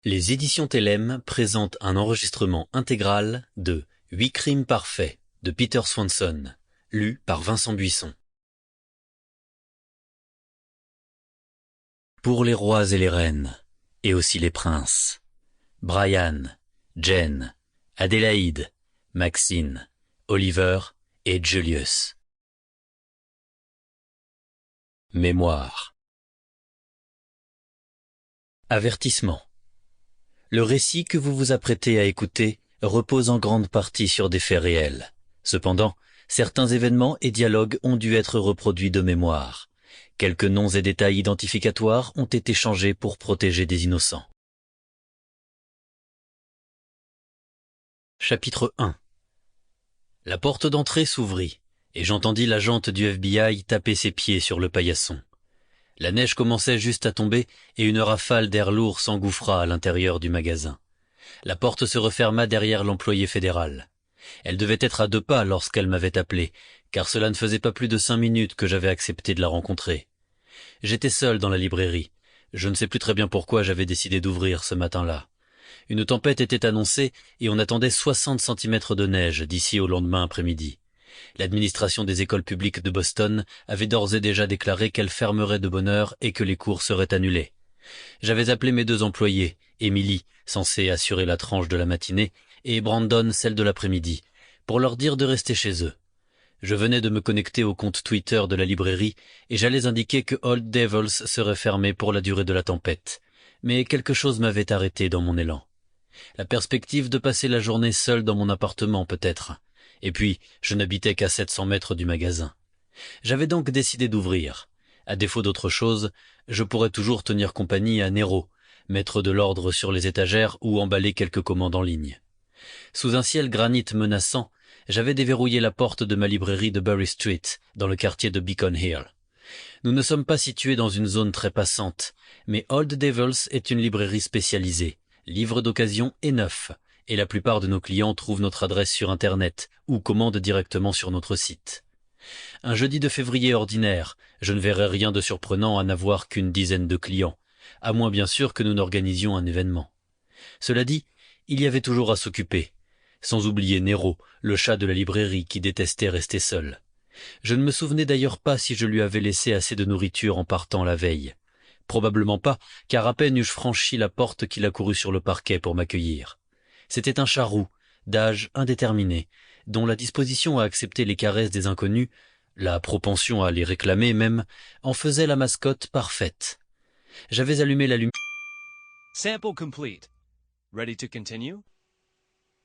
Les éditions Thelem présentent un enregistrement intégral de 8 crimes parfaits de Peter Swanson, lu par Vincent Buisson. Pour les rois et les reines, et aussi les princes, Brian, Jane, Adélaïde, Maxine, Oliver et Julius. Mémoire. Avertissement. Le récit que vous vous apprêtez à écouter repose en grande partie sur des faits réels. Cependant, certains événements et dialogues ont dû être reproduits de mémoire. Quelques noms et détails identificatoires ont été changés pour protéger des innocents. Chapitre 1. La porte d'entrée s'ouvrit, et j'entendis l'agente du FBI taper ses pieds sur le paillasson. La neige commençait juste à tomber, et une rafale d'air lourd s'engouffra à l'intérieur du magasin. La porte se referma derrière l'employé fédéral. Elle devait être à 2 pas lorsqu'elle m'avait appelé, car cela ne faisait pas plus de 5 minutes que j'avais accepté de la rencontrer. J'étais seul dans la librairie. Je ne sais plus très bien pourquoi j'avais décidé d'ouvrir ce matin-là. Une tempête était annoncée et on attendait 60 centimètres de neige d'ici au lendemain après-midi. L'administration des écoles publiques de Boston avait d'ores et déjà déclaré qu'elle fermerait de bonne heure et que les cours seraient annulés. J'avais appelé mes 2 employés, Emily, censée assurer la tranche de la matinée, et Brandon, celle de l'après-midi, pour leur dire de rester chez eux. Je venais de me connecter au compte Twitter de la librairie et j'allais indiquer que Old Devils serait fermé pour la durée de la tempête. Mais quelque chose m'avait arrêté dans mon élan. La perspective de passer la journée seul dans mon appartement peut-être. Et puis, je n'habitais qu'à 700 mètres du magasin. J'avais donc décidé d'ouvrir. À défaut d'autre chose, je pourrais toujours tenir compagnie à Nero, mettre de l'ordre sur les étagères ou emballer quelques commandes en ligne. Sous un ciel granit menaçant, j'avais déverrouillé la porte de ma librairie de Bury Street, dans le quartier de Beacon Hill. Nous ne sommes pas situés dans une zone très passante, mais Old Devils est une librairie spécialisée, livres d'occasion et neufs, et la plupart de nos clients trouvent notre adresse sur Internet ou commandent directement sur notre site. Un jeudi de février ordinaire, je ne verrais rien de surprenant à n'avoir qu'une dizaine de clients, à moins bien sûr que nous n'organisions un événement. Cela dit, il y avait toujours à s'occuper, sans oublier Nero, le chat de la librairie qui détestait rester seul. Je ne me souvenais d'ailleurs pas si je lui avais laissé assez de nourriture en partant la veille. Probablement pas, car à peine eus-je franchi la porte qu'il accourut sur le parquet pour m'accueillir. C'était un chat roux, d'âge indéterminé, dont la disposition à accepter les caresses des inconnus, la propension à les réclamer même, en faisait la mascotte parfaite. J'avais allumé la lumière. Sample complete. Ready to continue?